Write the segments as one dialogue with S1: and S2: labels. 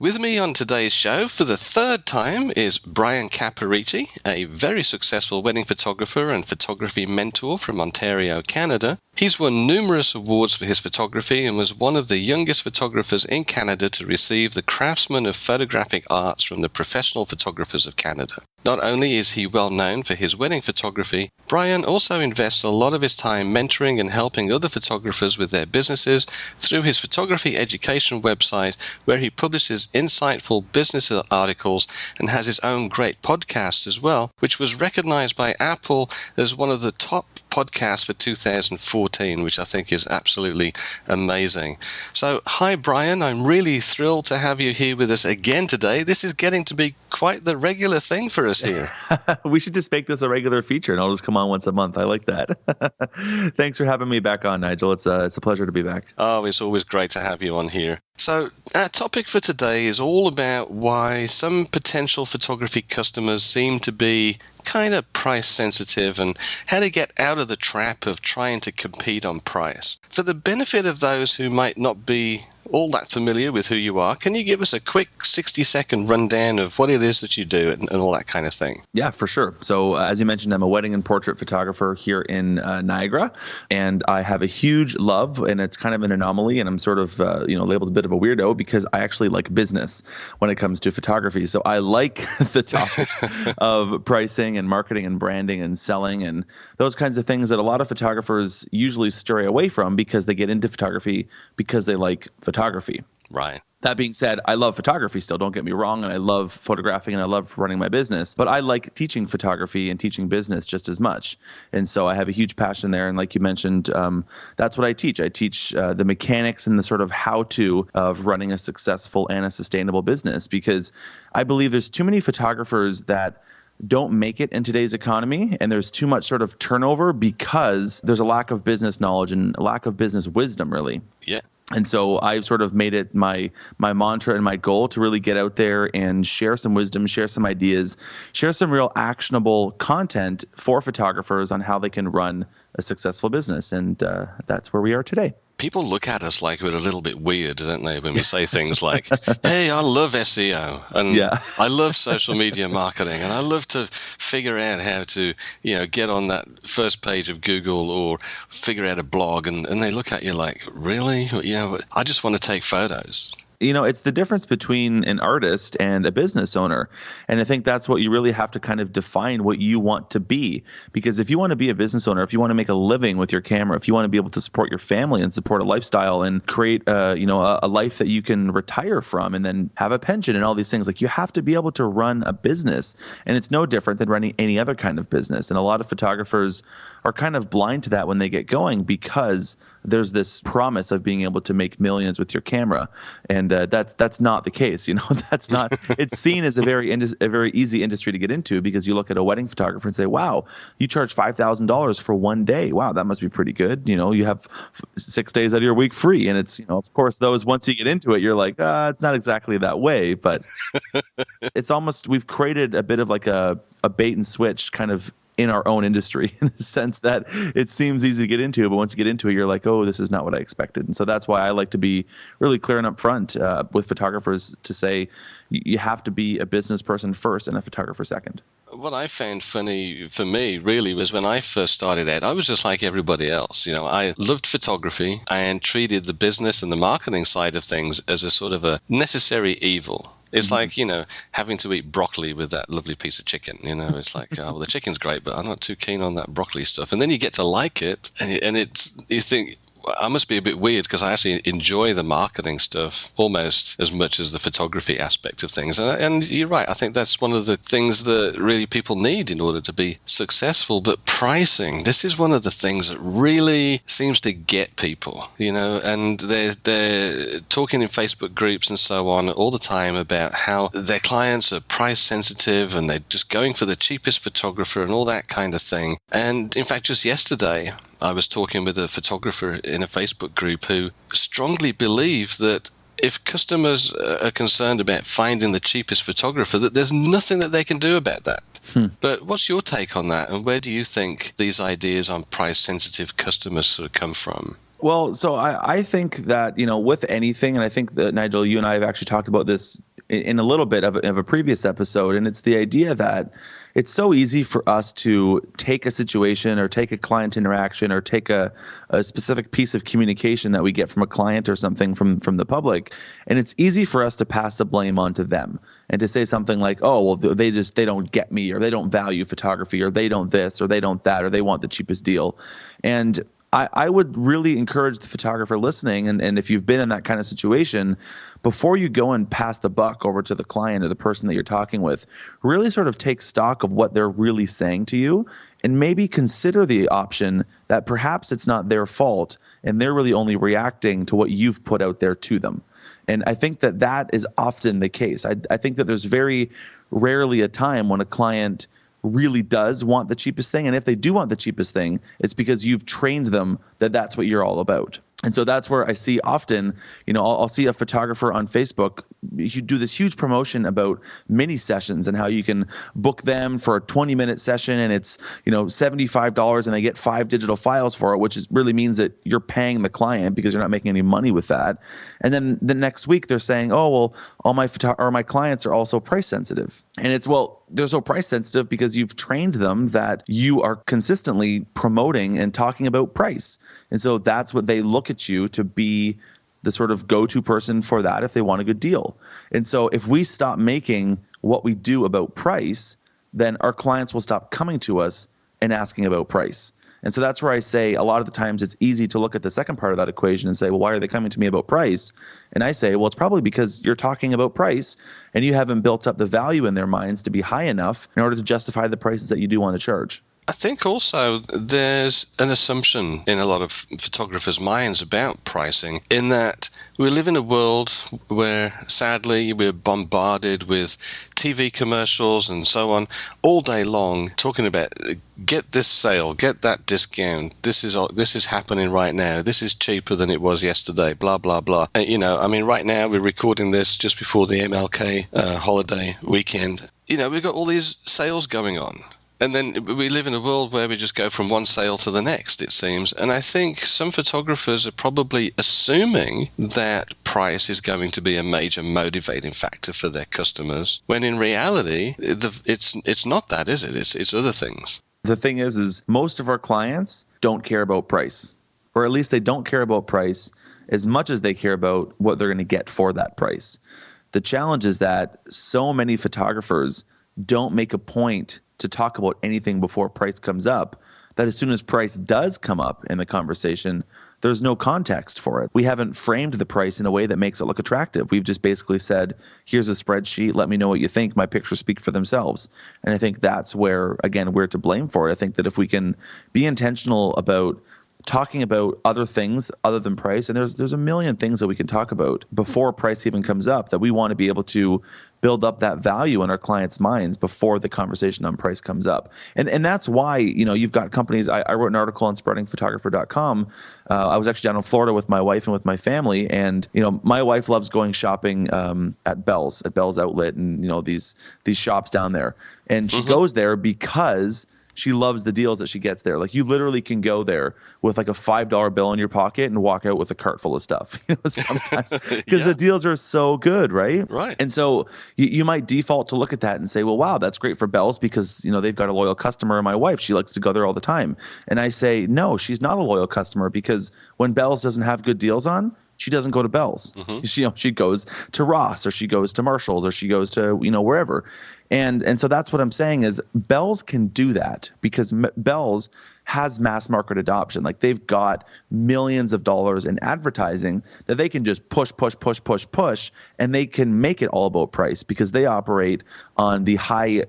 S1: With me on today's show for the third time is Bryan Caporicci, a very successful wedding photographer and photography mentor from Ontario, Canada. He's won numerous awards for his photography and was one of the youngest photographers in Canada to receive the Craftsman of Photographic Arts from the Professional Photographers of Canada. Not only is he well known for his wedding photography, Bryan also invests a lot of his time mentoring and helping other photographers with their businesses through his photography education website, where he publishes insightful business articles and has his own great podcast as well, which was recognized by Apple as one of the top podcasts for 2014, which I think is absolutely amazing. So, hi Bryan, I'm really thrilled to have you here with us again today. This is getting to be quite the regular thing for us here.
S2: We should just make this a regular feature and I'll just come on once a month. I like that. Thanks for having me back on, Nigel. It's a pleasure to be back.
S1: Oh, it's always great to have you on here. So our topic for today is all about why some potential photography customers seem to be kind of price sensitive and how to get out of the trap of trying to compete on price. For the benefit of those who might not be all that familiar with who you are, can you give us a quick 60-second rundown of what it is that you do and all that kind of thing?
S2: Yeah, for sure. So as you mentioned, I'm a wedding and portrait photographer here in Niagara, and I have a huge love, and it's kind of an anomaly, and I'm sort of labeled a bit of a weirdo because I actually like business when it comes to photography. So I like the topics of pricing and marketing and branding and selling and those kinds of things that a lot of photographers usually stray away from because they get into photography because they like photography.
S1: Right.
S2: That being said, I love photography still, don't get me wrong, and I love photographing and I love running my business, but I like teaching photography and teaching business just as much. And so I have a huge passion there. And like you mentioned, that's what I teach. I teach the mechanics and the sort of how-to of running a successful and a sustainable business, because I believe there's too many photographers that don't make it in today's economy, and there's too much sort of turnover because there's a lack of business knowledge and a lack of business wisdom, really.
S1: Yeah.
S2: And so I've sort of made it my mantra and my goal to really get out there and share some wisdom, share some ideas, share some real actionable content for photographers on how they can run a successful business. And that's where we are today.
S1: People look at us like we're a little bit weird, don't they, when we say things like, hey, I love SEO and I love social media marketing and I love to figure out how to, get on that first page of Google or figure out a blog. And they look at you like, really? I just want to take photos.
S2: It's the difference between an artist and a business owner. And I think that's what you really have to kind of define what you want to be. Because if you want to be a business owner, if you want to make a living with your camera, if you want to be able to support your family and support a lifestyle and create a life that you can retire from and then have a pension and all these things, like you have to be able to run a business. And it's no different than running any other kind of business. And a lot of photographers are kind of blind to that when they get going because there's this promise of being able to make millions with your camera. And that's not the case. That's not. It's seen as a very easy industry to get into because you look at a wedding photographer and say, "Wow, you charge $5,000 for one day. Wow, that must be pretty good." You have 6 days out of your week free, and it's of course those once you get into it, you're like, it's not exactly that way, but it's almost we've created a bit of like a bait and switch kind of in our own industry in the sense that it seems easy to get into, but once you get into it, you're like, oh, this is not what I expected. And so that's why I like to be really clear and upfront with photographers to say you have to be a business person first and a photographer second.
S1: What I found funny for me really was when I first started out, I was just like everybody else. I loved photography and treated the business and the marketing side of things as a sort of a necessary evil. It's like, having to eat broccoli with that lovely piece of chicken. It's like, well, the chicken's great, but I'm not too keen on that broccoli stuff. And then you get to like it, and you think, I must be a bit weird because I actually enjoy the marketing stuff almost as much as the photography aspect of things. And you're right. I think that's one of the things that really people need in order to be successful. But pricing, this is one of the things that really seems to get people, and they're talking in Facebook groups and so on all the time about how their clients are price sensitive and they're just going for the cheapest photographer and all that kind of thing. And in fact, just yesterday, I was talking with a photographer in a Facebook group who strongly believes that if customers are concerned about finding the cheapest photographer, that there's nothing that they can do about that. But what's your take on that? And where do you think these ideas on price-sensitive customers sort of come from?
S2: Well, so I think that, with anything, and I think that, Nigel, you and I have actually talked about this in a little bit of a previous episode, and it's the idea that it's so easy for us to take a situation or take a client interaction or take a specific piece of communication that we get from a client or something from the public, and it's easy for us to pass the blame onto them and to say something like, oh, well, they don't get me, or they don't value photography, or they don't this, or they don't that, or they want the cheapest deal. And I would really encourage the photographer listening, and if you've been in that kind of situation, before you go and pass the buck over to the client or the person that you're talking with, really sort of take stock of what they're really saying to you, and maybe consider the option that perhaps it's not their fault and they're really only reacting to what you've put out there to them. And I think that is often the case. I think that there's very rarely a time when a client really does want the cheapest thing. And if they do want the cheapest thing, it's because you've trained them that that's what you're all about. And so that's where I see often, I'll see a photographer on Facebook, you do this huge promotion about mini sessions and how you can book them for a 20-minute session, and it's, $75, and they get 5 digital files for it, which really means that you're paying the client because you're not making any money with that. And then the next week they're saying, oh, well, all my clients are also price sensitive. And it's, well, they're so price sensitive because you've trained them that you are consistently promoting and talking about price. And so that's what they look at you to be the sort of go-to person for that if they want a good deal. And so if we stop making what we do about price, then our clients will stop coming to us and asking about price. And so that's where I say a lot of the times it's easy to look at the second part of that equation and say, well, why are they coming to me about price? And I say, well, it's probably because you're talking about price and you haven't built up the value in their minds to be high enough in order to justify the prices that you do want to charge.
S1: I think also there's an assumption in a lot of photographers' minds about pricing, in that we live in a world where, sadly, we're bombarded with TV commercials and so on all day long, talking about get this sale, get that discount, this is happening right now, this is cheaper than it was yesterday, blah, blah, blah. Right now we're recording this just before the MLK holiday weekend. We've got all these sales going on. And then we live in a world where we just go from one sale to the next, it seems. And I think some photographers are probably assuming that price is going to be a major motivating factor for their customers, when in reality, it's not that, is it? It's other things.
S2: The thing is most of our clients don't care about price, or at least they don't care about price as much as they care about what they're going to get for that price. The challenge is that so many photographers don't make a point to talk about anything before price comes up, that as soon as price does come up in the conversation, there's no context for it. We haven't framed the price in a way that makes it look attractive. We've just basically said, here's a spreadsheet, let me know what you think, my pictures speak for themselves. And I think that's where, again, we're to blame for it. I think that if we can be intentional about talking about other things other than price, and there's a million things that we can talk about before price even comes up, that we want to be able to build up that value in our clients' minds before the conversation on price comes up. And that's why, you've got companies. I wrote an article on spreadingphotographer.com. I was actually down in Florida with my wife and with my family, and my wife loves going shopping at Bell's Outlet, and these shops down there, and she goes there because she loves the deals that she gets there. Like, you literally can go there with like a $5 bill in your pocket and walk out with a cart full of stuff, sometimes, because the deals are so good, right?
S1: Right.
S2: And so you might default to look at that and say, well, wow, that's great for Bell's because, they've got a loyal customer. And my wife, she likes to go there all the time. And I say, no, she's not a loyal customer, because when Bell's doesn't have good deals on, she doesn't go to Bell's. She goes to Ross, or she goes to Marshall's, or she goes to, wherever. And so that's what I'm saying is Bell's can do that because Bell's has mass market adoption. Like, they've got millions of dollars in advertising that they can just push, and they can make it all about price because they operate on the high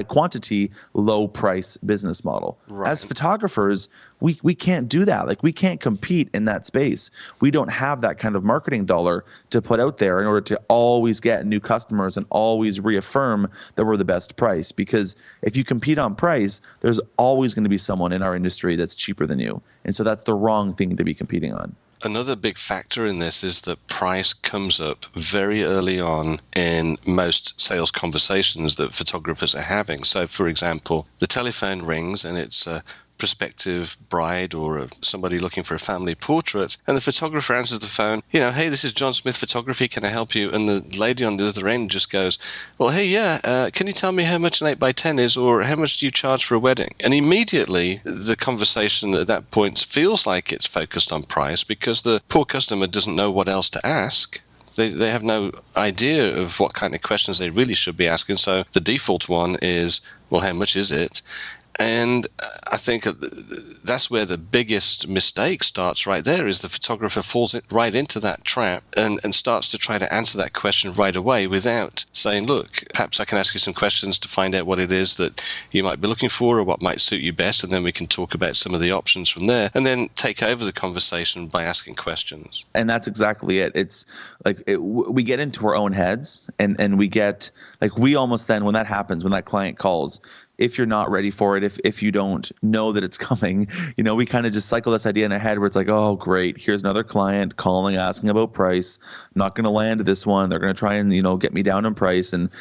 S2: quantity, low price business model. Right. As photographers, we can't do that. Like, we can't compete in that space. We don't have that kind of marketing dollar to put out there in order to always get new customers and always reaffirm that we're the best price. Because if you compete on price, there's always going to be someone in our industry that's cheaper than you. And so that's the wrong thing to be competing on.
S1: Another big factor in this is that price comes up very early on in most sales conversations that photographers are having. So, for example, the telephone rings and it's prospective bride or somebody looking for a family portrait, and the photographer answers the phone, hey, this is John Smith Photography, can I help you? And the lady on the other end just goes, well, hey, yeah, can you tell me how much an 8x10 is, or how much do you charge for a wedding? And immediately the conversation at that point feels like it's focused on price, because the poor customer doesn't know what else to ask. They have no idea of what kind of questions they really should be asking. So the default one is, well, how much is it? And I think that's where the biggest mistake starts right there, is the photographer falls right into that trap and starts to try to answer that question right away without saying, look, perhaps I can ask you some questions to find out what it is that you might be looking for or what might suit you best, and then we can talk about some of the options from there, and then take over the conversation by asking questions.
S2: And that's exactly it. It's like we get into our own heads, and we get like, we almost then, when that happens, when that client calls, if you're not ready for it, if you don't know that it's coming, we kind of just cycle this idea in our head where it's like, oh, great, here's another client calling, asking about price. I'm not going to land this one. They're going to try and, get me down in price. And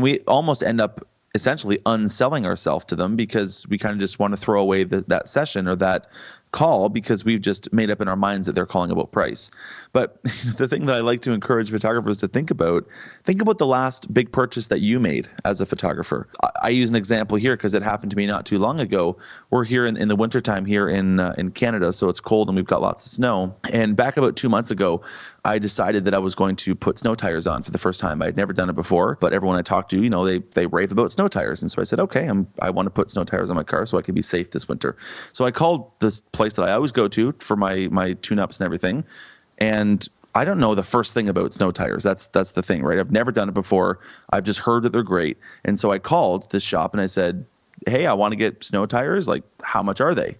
S2: we almost end up essentially unselling ourselves to them, because we kind of just want to throw away that session or that call, because we've just made up in our minds that they're calling about price. But the thing that I like to encourage photographers to think about the last big purchase that you made as a photographer. I use an example here because it happened to me not too long ago. We're here in the wintertime here in Canada, so it's cold and we've got lots of snow. And back about 2 months ago, I decided that I was going to put snow tires on for the first time. I'd never done it before, but everyone I talked to, they rave about snow tires. And so I said, okay, I want to put snow tires on my car so I can be safe this winter. So I called this place that I always go to for my tune-ups and everything. And I don't know the first thing about snow tires. That's the thing, right? I've never done it before. I've just heard that they're great. And so I called this shop and I said, hey, I want to get snow tires. Like, how much are they?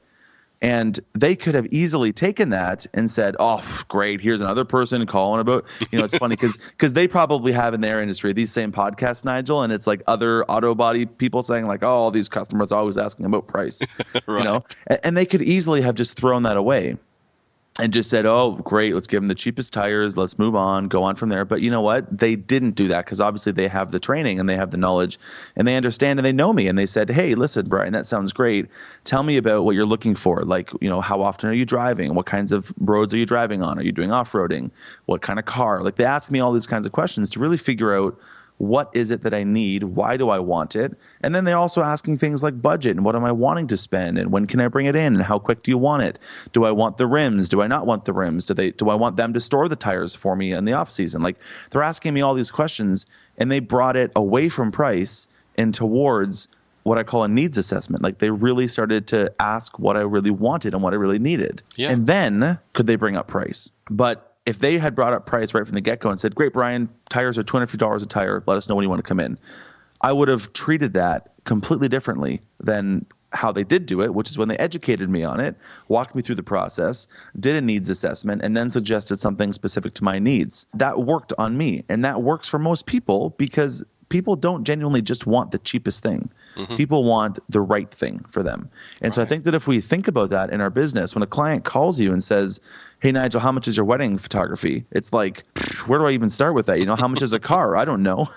S2: And they could have easily taken that and said, oh, great, here's another person calling about, it's funny because they probably have in their industry these same podcasts, Nigel, and it's like other auto body people saying like, oh, all these customers are always asking about price,
S1: right.
S2: And they could easily have just thrown that away and just said, oh, great, let's give them the cheapest tires, let's move on, go on from there. But you know what? They didn't do that, because obviously they have the training and they have the knowledge and they understand and they know me. And they said, hey, listen, Bryan, that sounds great. Tell me about what you're looking for. Like, how often are you driving? What kinds of roads are you driving on? Are you doing off-roading? What kind of car? Like, they ask me all these kinds of questions to really figure out, what is it that I need? Why do I want it? And then they're also asking things like budget and what am I wanting to spend and when can I bring it in and how quick do you want it? Do I want the rims? Do I not want the rims? Do I want them to store the tires for me in the off season? Like, they're asking me all these questions, and they brought it away from price and towards what I call a needs assessment. Like, they really started to ask what I really wanted and what I really needed.
S1: Yeah.
S2: And then could they bring up price? But if they had brought up price right from the get-go and said, great, Bryan, tires are $250 a tire, let us know when you want to come in, I would have treated that completely differently than how they did do it, which is when they educated me on it, walked me through the process, did a needs assessment, and then suggested something specific to my needs. That worked on me, and that works for most people, because people don't genuinely just want the cheapest thing. Mm-hmm. People want the right thing for them. And so I think that if we think about that in our business, when a client calls you and says, hey, Nigel, how much is your wedding photography? It's like, where do I even start with that? How much is a car? I don't know.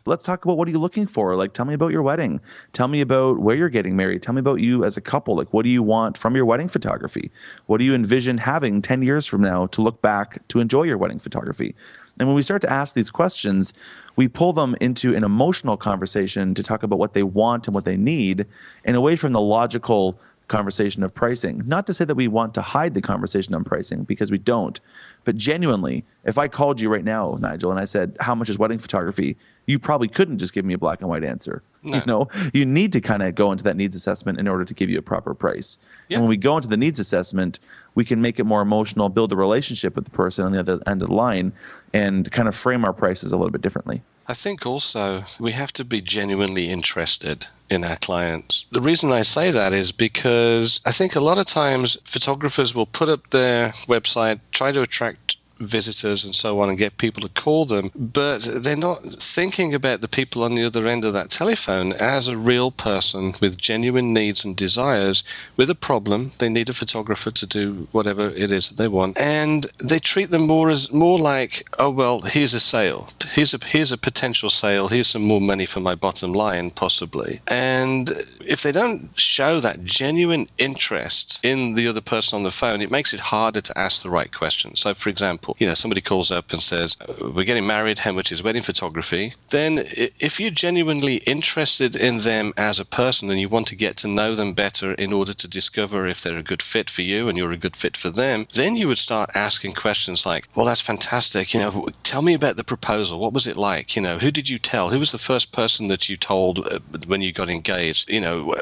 S2: Let's talk about, what are you looking for? Like, tell me about your wedding. Tell me about where you're getting married. Tell me about you as a couple. Like, what do you want from your wedding photography? What do you envision having 10 years from now to look back to enjoy your wedding photography? And when we start to ask these questions, we pull them into an emotional conversation to talk about what they want and what they need, and away from the logical conversation of pricing. Not to say that we want to hide the conversation on pricing, because we don't. But genuinely, if I called you right now, Nigel, and I said, how much is wedding photography? You probably couldn't just give me a black and white answer. No. You need to kind of go into that needs assessment in order to give you a proper price. Yeah. And when we go into the needs assessment, we can make it more emotional, build a relationship with the person on the other end of the line, and kind of frame our prices a little bit differently.
S1: I think also we have to be genuinely interested in our clients. The reason I say that is because I think a lot of times photographers will put up their website, try to attract visitors and so on and get people to call them, but they're not thinking about the people on the other end of that telephone as a real person with genuine needs and desires, with a problem. They need a photographer to do whatever it is that they want, and they treat them more like, oh well, here's a sale, here's a potential sale, here's some more money for my bottom line possibly. And if they don't show that genuine interest in the other person on the phone, it makes it harder to ask the right questions. So for example, somebody calls up and says, we're getting married, how much is wedding photography? Then if you're genuinely interested in them as a person and you want to get to know them better in order to discover if they're a good fit for you and you're a good fit for them, then you would start asking questions like, well, that's fantastic. Tell me about the proposal. What was it like? Who did you tell? Who was the first person that you told when you got engaged?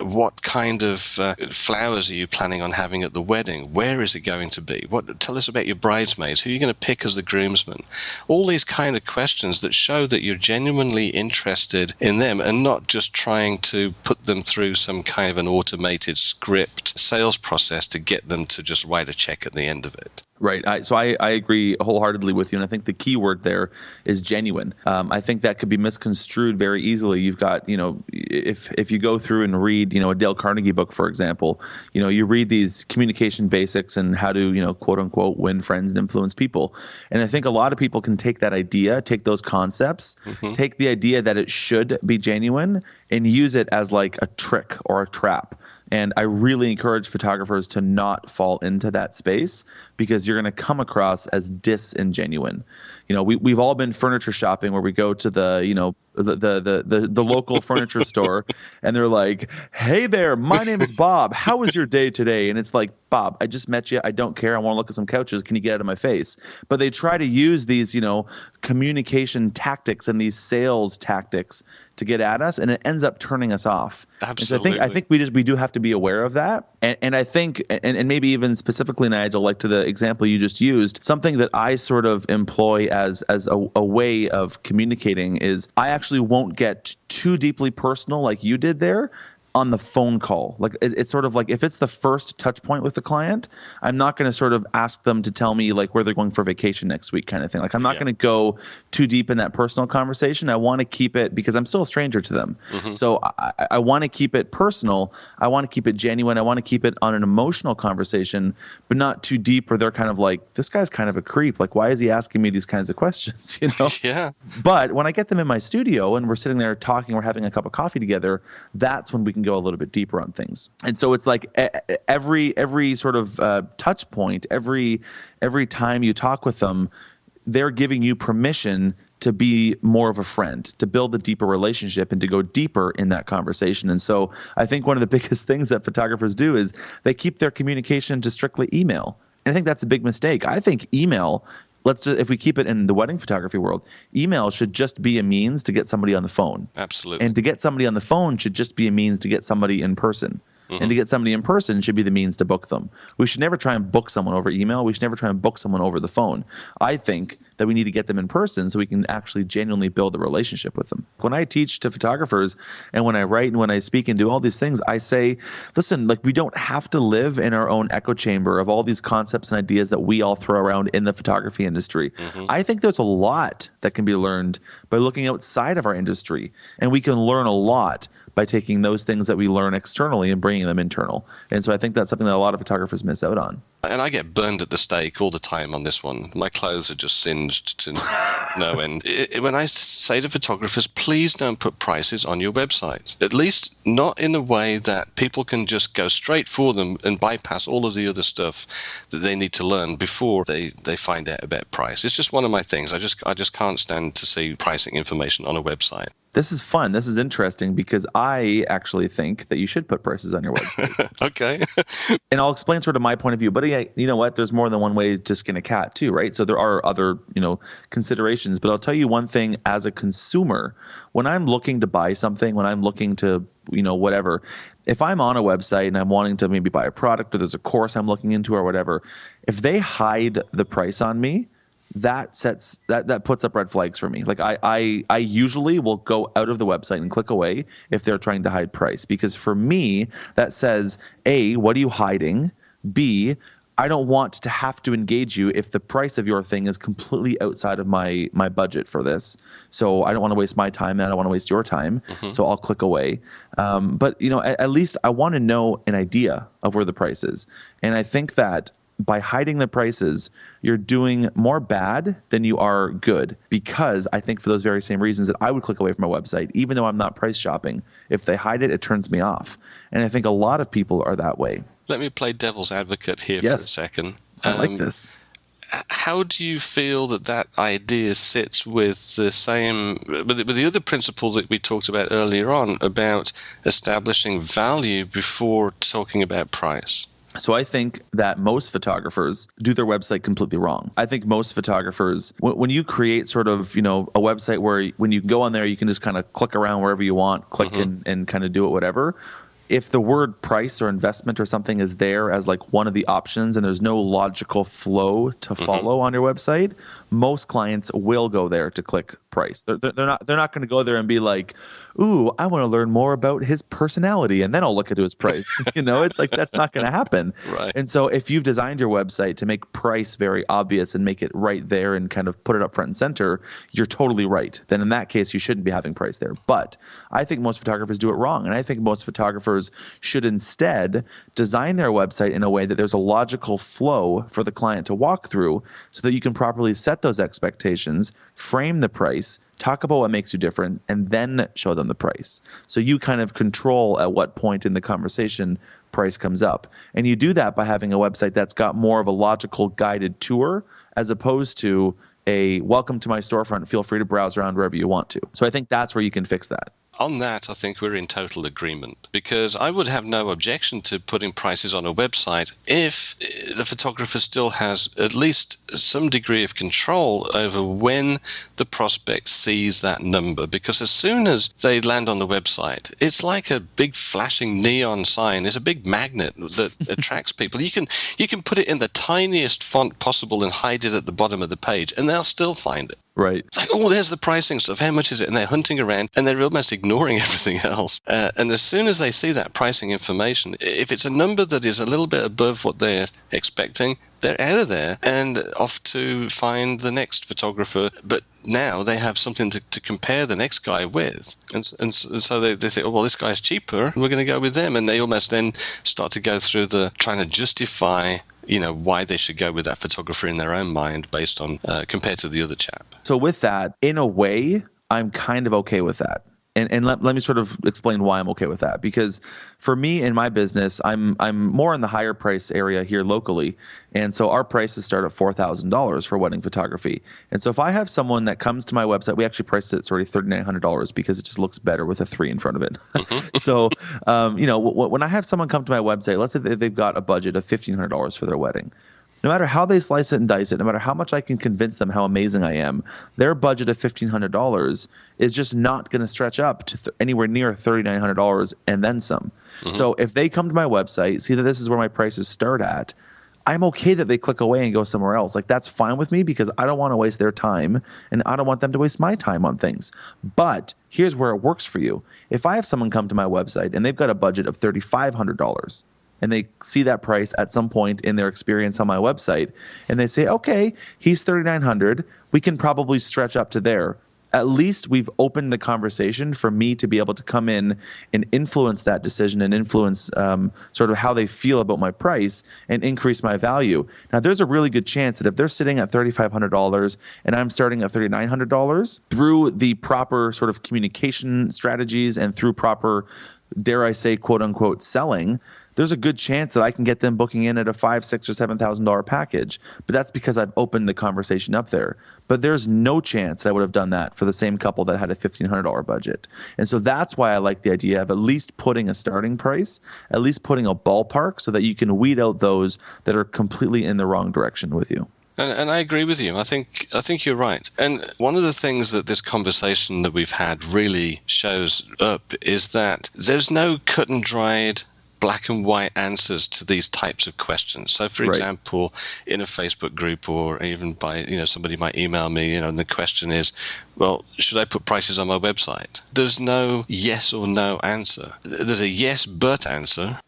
S1: What kind of flowers are you planning on having at the wedding? Where is it going to be? Tell us about your bridesmaids. Who are you going to pick as the groomsman? All these kind of questions that show that you're genuinely interested in them and not just trying to put them through some kind of an automated script sales process to get them to just write a check at the end of it.
S2: Right. So I agree wholeheartedly with you. And I think the key word there is genuine. I think that could be misconstrued very easily. You've got, if you go through and read, a Dale Carnegie book, for example, you read these communication basics and how to, quote unquote, win friends and influence people. And I think a lot of people can take that idea, take those concepts, take the idea that it should be genuine and use it as like a trick or a trap. And I really encourage photographers to not fall into that space because you're going to come across as disingenuine. We've all been furniture shopping where we go to the local furniture store and they're like, hey there, my name is Bob. How was your day today? And it's like, Bob, I just met you. I don't care. I want to look at some couches. Can you get out of my face? But they try to use these, communication tactics and these sales tactics to get at us, and it ends up turning us off.
S1: Absolutely.
S2: And so I think we do have to be aware of that. And I think, and maybe even specifically, Nigel, like to the example you just used, something that I sort of employ as a way of communicating is I actually won't get too deeply personal like you did there on the phone call. Like it's sort of like if it's the first touch point with the client, I'm not going to sort of ask them to tell me like where they're going for vacation next week kind of thing. Like I'm not going to go too deep in that personal conversation. I want to keep it because I'm still a stranger to them. So I want to keep it personal. I want to keep it genuine. I want to keep it on an emotional conversation, but not too deep where they're kind of like, this guy's kind of a creep. Like, why is he asking me these kinds of questions?
S1: Yeah.
S2: But when I get them in my studio and we're sitting there talking, we're having a cup of coffee together, that's when we can go a little bit deeper on things. And so it's like every sort of touch point, every time you talk with them, they're giving you permission to be more of a friend, to build a deeper relationship and to go deeper in that conversation. And so I think one of the biggest things that photographers do is they keep their communication to strictly email. And I think that's a big mistake. I think email, if we keep it in the wedding photography world, email should just be a means to get somebody on the phone.
S1: Absolutely.
S2: And to get somebody on the phone should just be a means to get somebody in person. And to get somebody in person should be the means to book them. We should never try and book someone over email. We should never try and book someone over the phone. I think that we need to get them in person so we can actually genuinely build a relationship with them. When I teach to photographers and when I write and when I speak and do all these things, I say, listen, like we don't have to live in our own echo chamber of all these concepts and ideas that we all throw around in the photography industry. I think there's a lot that can be learned by looking outside of our industry, and we can learn a lot by taking those things that we learn externally and bringing them internal. And so I think that's something that a lot of photographers miss out on.
S1: And I get burned at the stake all the time on this one. My clothes are just singed to no end. When I say to photographers, please don't put prices on your website. At least not in a way that people can just go straight for them and bypass all of the other stuff that they need to learn before they find out about price. It's just one of my things. I just can't stand to see pricing information on a website.
S2: This is fun. This is interesting because I actually think that you should put prices on your website.
S1: Okay.
S2: And I'll explain sort of my point of view. But yeah, you know what? There's more than one way to skin a cat too, right? So there are other, considerations. But I'll tell you one thing as a consumer, when I'm looking to buy something, when I'm looking to, whatever, if I'm on a website and I'm wanting to maybe buy a product or there's a course I'm looking into or whatever, if they hide the price on me, that puts up red flags for me. Like I usually will go out of the website and click away if they're trying to hide price, because for me that says, A, what are you hiding? B, I don't want to have to engage you if the price of your thing is completely outside of my budget for this. So I don't want to waste my time, and I don't want to waste your time. So I'll click away. But at least I want to know an idea of where the price is. And I think that by hiding the prices, you're doing more bad than you are good, because I think for those very same reasons that I would click away from a website, even though I'm not price shopping. If they hide it, it turns me off. And I think a lot of people are that way.
S1: Let me play devil's advocate here for a second.
S2: I like this.
S1: How do you feel that idea sits with with the other principle that we talked about earlier on about establishing value before talking about price?
S2: So I think that most photographers do their website completely wrong. I think most photographers, when you create sort of, a website where when you go on there, you can just kind of click around wherever you want, click and kind of do it, whatever. If the word price or investment or something is there as like one of the options and there's no logical flow to follow on your website, most clients will go there to click price. They're not going to go there and be like, ooh, I want to learn more about his personality, and then I'll look into his price. It's like, that's not going to happen.
S1: Right.
S2: And so if you've designed your website to make price very obvious and make it right there and kind of put it up front and center, you're totally right. Then in that case, you shouldn't be having price there. But I think most photographers do it wrong. And I think most photographers should instead design their website in a way that there's a logical flow for the client to walk through so that you can properly set those expectations, frame the price, talk about what makes you different, and then show them the price. So you kind of control at what point in the conversation price comes up. And you do that by having a website that's got more of a logical guided tour as opposed to a welcome to my storefront, feel free to browse around wherever you want to. So I think that's where you can fix that.
S1: On that, I think we're in total agreement, because I would have no objection to putting prices on a website if the photographer still has at least some degree of control over when the prospect sees that number. Because as soon as they land on the website, it's like a big flashing neon sign. It's a big magnet that attracts people. You can put it in the tiniest font possible and hide it at the bottom of the page, and they'll still find it.
S2: Right.
S1: It's like, oh, there's the pricing stuff. How much is it? And they're hunting around, and they're almost ignoring everything else. And as soon as they see that pricing information, if it's a number that is a little bit above what they're expecting, they're out of there and off to find the next photographer. But now they have something to compare the next guy with. And so they say, oh, well, this guy's cheaper. We're going to go with them. And they almost then start to go through trying to justify why they should go with that photographer in their own mind based on compared to the other chap.
S2: So with that, in a way, I'm kind of okay with that. And let me sort of explain why I'm okay with that. Because for me in my business, I'm more in the higher price area here locally. And so our prices start at $4,000 for wedding photography. And so if I have someone that comes to my website, we actually priced it at already $3,900 because it just looks better with a 3 in front of it. So, when I have someone come to my website, let's say that they've got a budget of $1,500 for their wedding. No matter how they slice it and dice it, no matter how much I can convince them how amazing I am, their budget of $1,500 is just not going to stretch up to anywhere near $3,900 and then some. So if they come to my website, see that this is where my prices start at, I'm okay that they click away and go somewhere else. Like, that's fine with me because I don't want to waste their time and I don't want them to waste my time on things. But here's where it works for you. If I have someone come to my website and they've got a budget of $3,500, and they see that price at some point in their experience on my website, and they say, okay, he's $3,900. We can probably stretch up to there. At least we've opened the conversation for me to be able to come in and influence that decision and influence sort of how they feel about my price and increase my value. Now, there's a really good chance that if they're sitting at $3,500 and I'm starting at $3,900, through the proper sort of communication strategies and through proper, dare I say, quote unquote, selling, there's a good chance that I can get them booking in at a $5,000, $6,000, or $7,000 package. But that's because I've opened the conversation up there. But there's no chance that I would have done that for the same couple that had a $1,500 budget. And so that's why I like the idea of at least putting a starting price, at least putting a ballpark so that you can weed out those that are completely in the wrong direction with you.
S1: And I agree with you. I think you're right. And one of the things that this conversation that we've had really shows up is that there's no cut and dried black and white answers to these types of questions. So, for example, in a Facebook group or even by, somebody might email me, and the question is, well, should I put prices on my website? There's no yes or no answer. There's a yes, but answer.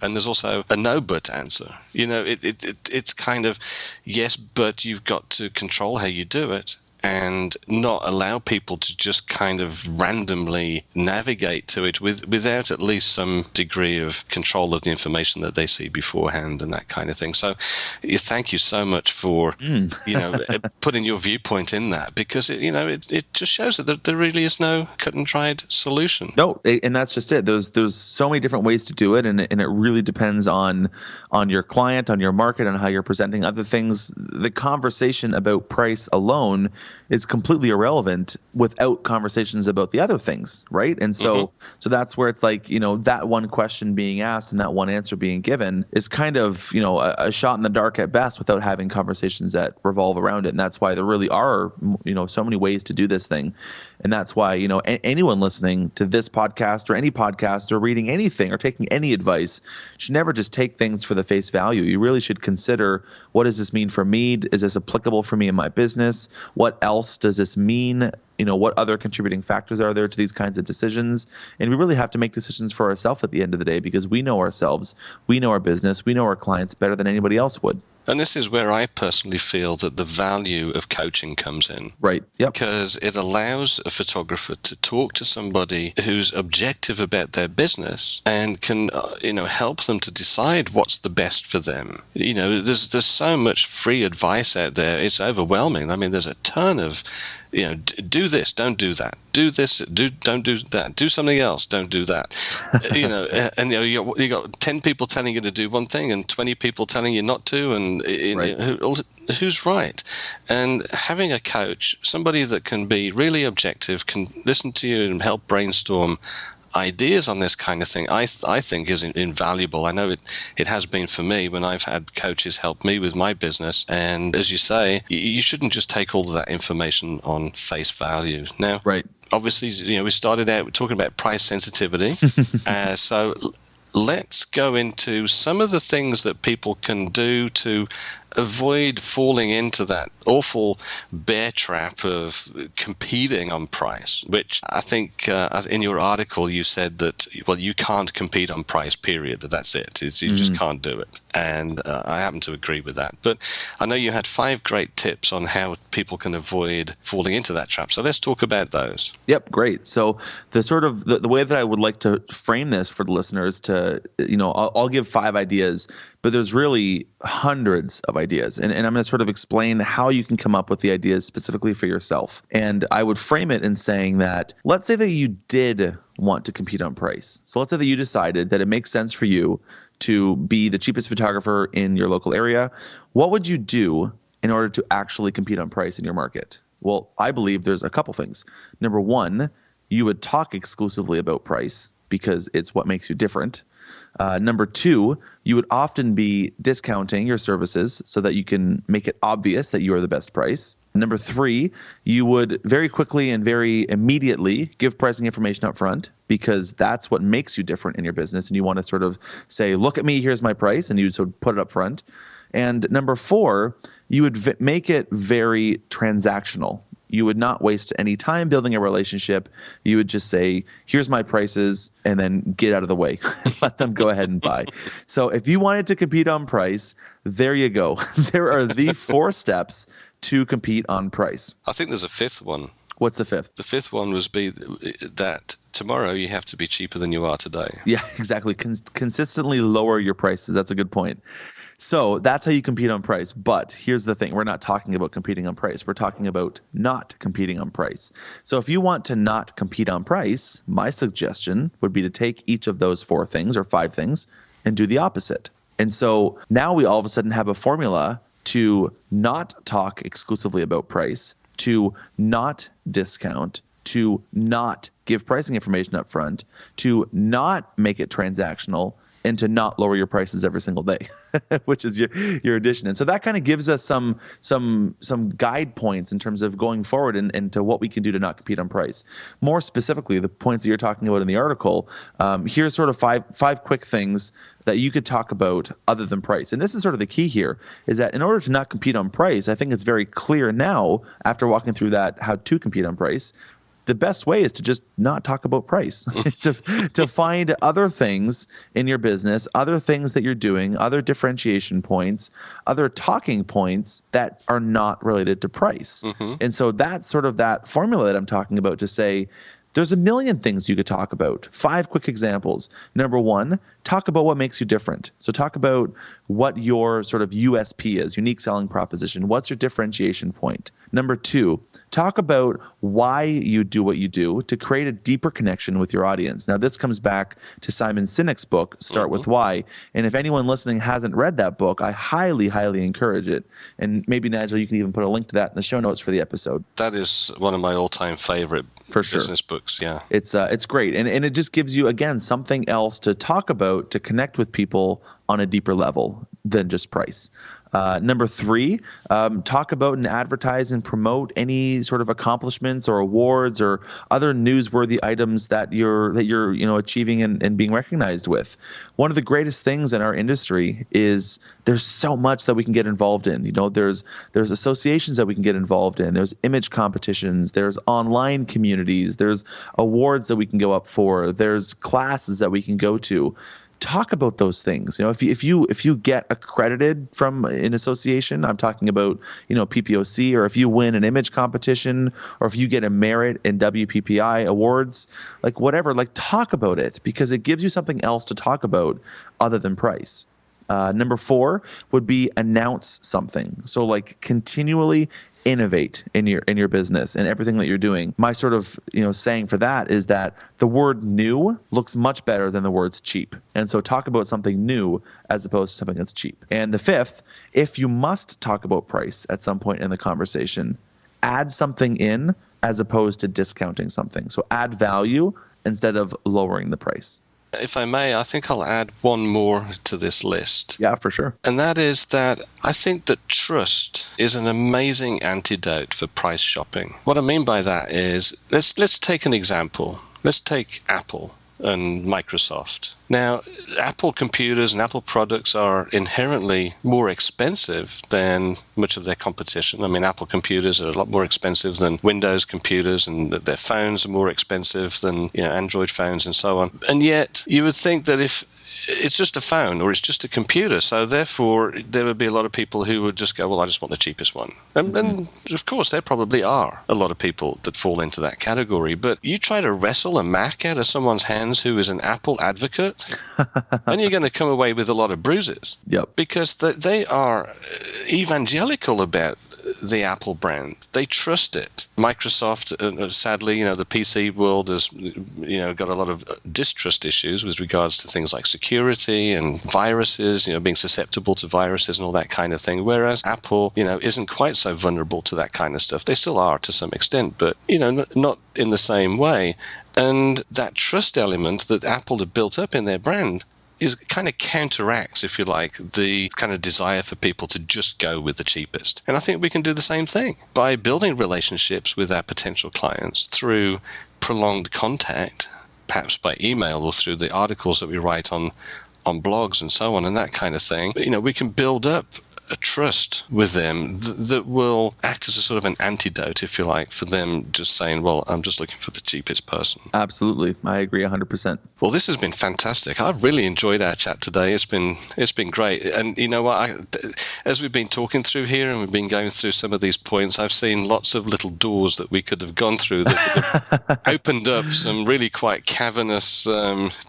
S1: And there's also a no but answer. It's kind of yes, but you've got to control how you do it and not allow people to just kind of randomly navigate to it without at least some degree of control of the information that they see beforehand and that kind of thing. So thank you so much for putting your viewpoint in that, because it just shows that there really is no cut and dried solution.
S2: No, and that's just it. There's so many different ways to do it, and it really depends on your client, on your market, on how you're presenting other things. The conversation about price alone is completely irrelevant without conversations about the other things, right? And so that's where it's like, that one question being asked and that one answer being given is kind of, a shot in the dark at best without having conversations that revolve around it. And that's why there really are, so many ways to do this thing. And that's why, anyone listening to this podcast or any podcast or reading anything or taking any advice should never just take things for the face value. You really should consider, what does this mean for me? Is this applicable for me in my business? What else does this mean? What other contributing factors are there to these kinds of decisions? And we really have to make decisions for ourselves at the end of the day, because we know ourselves, we know our business, we know our clients better than anybody else would.
S1: And this is where I personally feel that the value of coaching comes in.
S2: Right. Yep.
S1: Because it allows a photographer to talk to somebody who's objective about their business and can, help them to decide what's the best for them. There's so much free advice out there. It's overwhelming. I mean, there's a ton of, do this, don't do that. Do this, don't do that. Do something else, don't do that. And you got 10 people telling you to do one thing and 20 people telling you not to, and who's right? And having a coach, somebody that can be really objective, can listen to you and help brainstorm ideas on this kind of thing, I think is invaluable. I know it has been for me when I've had coaches help me with my business. And as you say, you shouldn't just take all of that information on face value. Now,
S2: right.
S1: Obviously, we started out talking about price sensitivity. So let's go into some of the things that people can do to avoid falling into that awful bear trap of competing on price, which I think in your article you said that, you can't compete on price, period. That's it. You just can't do it. And I happen to agree with that. But I know you had 5 great tips on how people can avoid falling into that trap. So let's talk about those.
S2: Yep, great. So the way that I would like to frame this for the listeners to, I'll give 5 ideas, but there's really hundreds of ideas. And I'm going to sort of explain how you can come up with the ideas specifically for yourself. And I would frame it in saying that, let's say that you did want to compete on price. So let's say that you decided that it makes sense for you to be the cheapest photographer in your local area. What would you do in order to actually compete on price in your market? Well, I believe there's a couple things. Number one, you would talk exclusively about price because it's what makes you different. Number two, you would often be discounting your services so that you can make it obvious that you are the best price. Number three, you would very quickly and very immediately give pricing information up front, because that's what makes you different in your business. And you want to sort of say, look at me, here's my price. And you sort of put it up front. And number four, you would make it very transactional. You would not waste any time building a relationship. You would just say, here's my prices, and then get out of the way. Let them go ahead and buy. So if you wanted to compete on price, there you go. There are the 4 steps to compete on price.
S1: I think there's a 5th one.
S2: What's the 5th?
S1: The 5th one was that tomorrow you have to be cheaper than you are today.
S2: Yeah, exactly. Consistently lower your prices. That's a good point. So that's how you compete on price. But here's the thing. We're not talking about competing on price. We're talking about not competing on price. So if you want to not compete on price, my suggestion would be to take each of those 4 things or 5 things and do the opposite. And so now we all of a sudden have a formula to not talk exclusively about price, to not discount, to not give pricing information up front, to not make it transactional, and to not lower your prices every single day, which is your addition. And so that kind of gives us some guide points in terms of going forward and to what we can do to not compete on price. More specifically, the points that you're talking about in the article, here's sort of five quick things that you could talk about other than price. And this is sort of the key here, is that in order to not compete on price, I think it's very clear now, after walking through that, how to compete on price, the best way is to just not talk about price, to find other things in your business, other things that you're doing, other differentiation points, other talking points that are not related to price. And so that's sort of that formula that I'm talking about, to say, there's a million things you could talk about. 5 quick examples. Number 1, talk about what makes you different. So talk about what your sort of USP is, unique selling proposition. What's your differentiation point? Number 2, talk about why you do what you do to create a deeper connection with your audience. Now, this comes back to Simon Sinek's book, Start With Why. And if anyone listening hasn't read that book, I highly, highly encourage it. And maybe, Nigel, you can even put a link to that in the show notes for the episode.
S1: That is one of my all-time favorite business books. Yeah,
S2: it's great, and it just gives you, again, something else to talk about, to connect with people on a deeper level than just price. Number 3, talk about and advertise and promote any sort of accomplishments or awards or other newsworthy items that you're achieving and being recognized with. One of the greatest things in our industry is there's so much that we can get involved in. There's associations that we can get involved in. There's image competitions. There's online communities. There's awards that we can go up for. There's classes that we can go to. Talk about those things. If you get accredited from an association, I'm talking about, PPOC, or if you win an image competition, or if you get a merit in WPPI awards, like whatever, like talk about it, because it gives you something else to talk about other than price. Number 4 would be announce something. So like continually innovate in your business and everything that you're doing. My sort of saying for that is that the word new looks much better than the words cheap. And so talk about something new as opposed to something that's cheap. And the 5th, if you must talk about price at some point in the conversation, add something in as opposed to discounting something. So add value instead of lowering the price.
S1: If I may, I think I'll add one more to this list.
S2: Yeah, for sure.
S1: And that is that I think that trust is an amazing antidote for price shopping. What I mean by that is, let's take an example. Let's take Apple and Microsoft. Now, Apple computers and Apple products are inherently more expensive than much of their competition. I mean, Apple computers are a lot more expensive than Windows computers, and their phones are more expensive than Android phones and so on. And yet, you would think that if it's just a phone or it's just a computer, so therefore there would be a lot of people who would just go, well, I just want the cheapest one. And of course, there probably are a lot of people that fall into that category. But you try to wrestle a Mac out of someone's hands who is an Apple advocate, and you're going to come away with a lot of bruises.
S2: Yep.
S1: Because they are evangelical about the Apple brand. They trust it. Microsoft, sadly, the PC world has, got a lot of distrust issues with regards to things like security and viruses, being susceptible to viruses and all that kind of thing. Whereas Apple, isn't quite so vulnerable to that kind of stuff. They still are to some extent, but, not in the same way. And that trust element that Apple had built up in their brand is kind of counteracts, if you like, the kind of desire for people to just go with the cheapest. And I think we can do the same thing by building relationships with our potential clients through prolonged contact, perhaps by email or through the articles that we write on blogs and so on and that kind of thing. We can build up a trust with them that will act as a sort of an antidote, if you like, for them just saying, well, I'm just looking for the cheapest person.
S2: Absolutely. I agree 100%.
S1: Well, this has been fantastic. I've really enjoyed our chat today. It's been great. And you know what? As we've been talking through here and we've been going through some of these points, I've seen lots of little doors that we could have gone through that would have opened up some really quite cavernous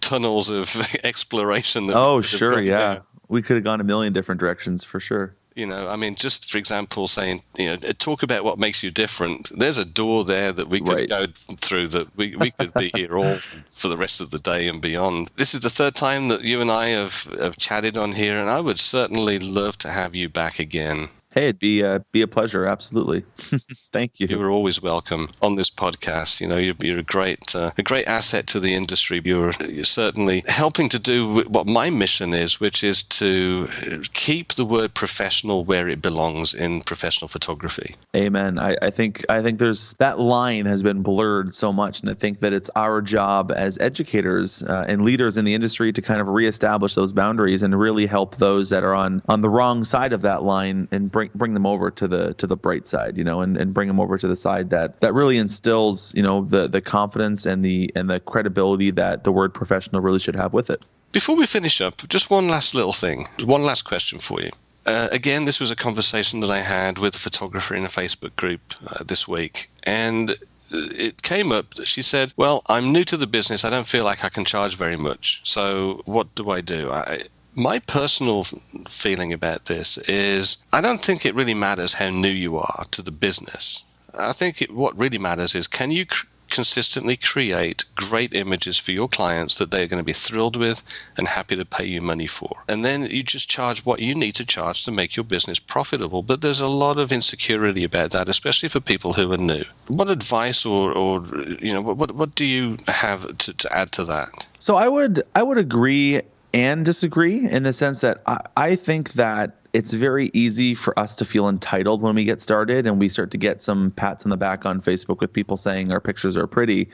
S1: tunnels of exploration.
S2: Oh, sure. Yeah. Down. We could have gone a million different directions for sure.
S1: Just for example, saying, talk about what makes you different. There's a door there that we could go through that we could be here all for the rest of the day and beyond. This is the 3rd time that you and I have chatted on here, and I would certainly love to have you back again.
S2: Hey, it'd be a pleasure. Absolutely. Thank you.
S1: You are always welcome on this podcast. You're a great asset to the industry. You're certainly helping to do what my mission is, which is to keep the word professional where it belongs in professional photography.
S2: Amen. I think there's that line has been blurred so much, and I think that it's our job as educators and leaders in the industry to kind of reestablish those boundaries and really help those that are on the wrong side of that line and bring them over to the bright side, and bring them over to the side that really instills, the confidence and the credibility that the word professional really should have with it.
S1: Before we finish up, just one last little thing, one last question for you. Again, this was a conversation that I had with a photographer in a Facebook group this week, and it came up that she said, well, I'm new to the business. I don't feel like I can charge very much. So what do I do? My personal feeling about this is I don't think it really matters how new you are to the business. I think what really matters is, can you consistently create great images for your clients that they're going to be thrilled with and happy to pay you money for? And then you just charge what you need to charge to make your business profitable. But there's a lot of insecurity about that, especially for people who are new. What advice or what do you have to add to that?
S2: So I would agree and disagree in the sense that I think that it's very easy for us to feel entitled when we get started and we start to get some pats on the back on Facebook with people saying our pictures are pretty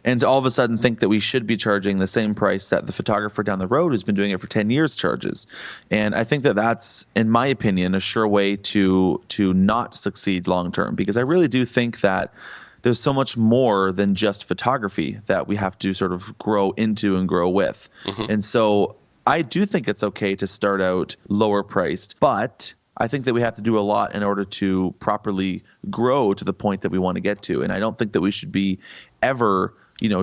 S2: and to all of a sudden think that we should be charging the same price that the photographer down the road who's been doing it for 10 years charges. And I think that that's, in my opinion, a sure way to not succeed long term, because I really do think that there's so much more than just photography that we have to sort of grow into and grow with. And so I do think it's okay to start out lower priced, but I think that we have to do a lot in order to properly grow to the point that we want to get to. And I don't think that we should be ever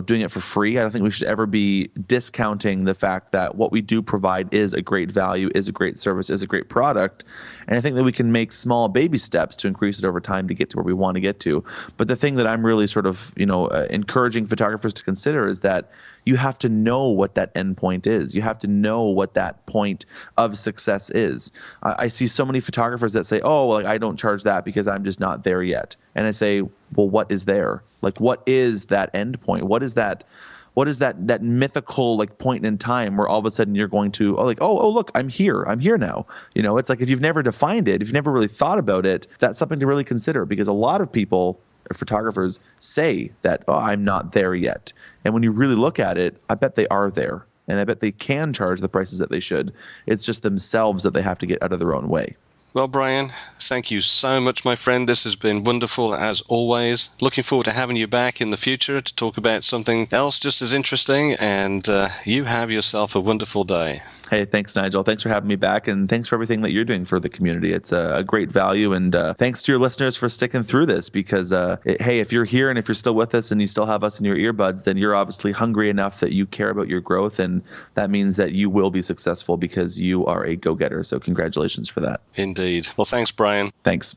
S2: doing it for free. I don't think we should ever be discounting the fact that what we do provide is a great value, is a great service, is a great product. And I think that we can make small baby steps to increase it over time to get to where we want to get to. But the thing that I'm really sort of, encouraging photographers to consider is that you have to know what that end point is. You have to know what that point of success is. I see so many photographers that say, oh, well, I don't charge that because I'm just not there yet. And I say, well, what is there? Like, what is that end point? What is that mythical point in time where all of a sudden you're going to look, I'm here now. It's like, if you've never defined it, if you've never really thought about it, that's something to really consider, because a lot of people, photographers, say that, oh, I'm not there yet. And when you really look at it, I bet they are there. And I bet they can charge the prices that they should. It's just themselves that they have to get out of their own way.
S1: Well, Bryan, thank you so much, my friend. This has been wonderful, as always. Looking forward to having you back in the future to talk about something else just as interesting. And you have yourself a wonderful day.
S2: Hey, thanks, Nigel. Thanks for having me back, and thanks for everything that you're doing for the community. It's a great value, and thanks to your listeners for sticking through this, because, hey, if you're here and if you're still with us and you still have us in your earbuds, then you're obviously hungry enough that you care about your growth, and that means that you will be successful because you are a go-getter. So congratulations for that.
S1: Indeed. Well, thanks, Bryan.
S2: Thanks.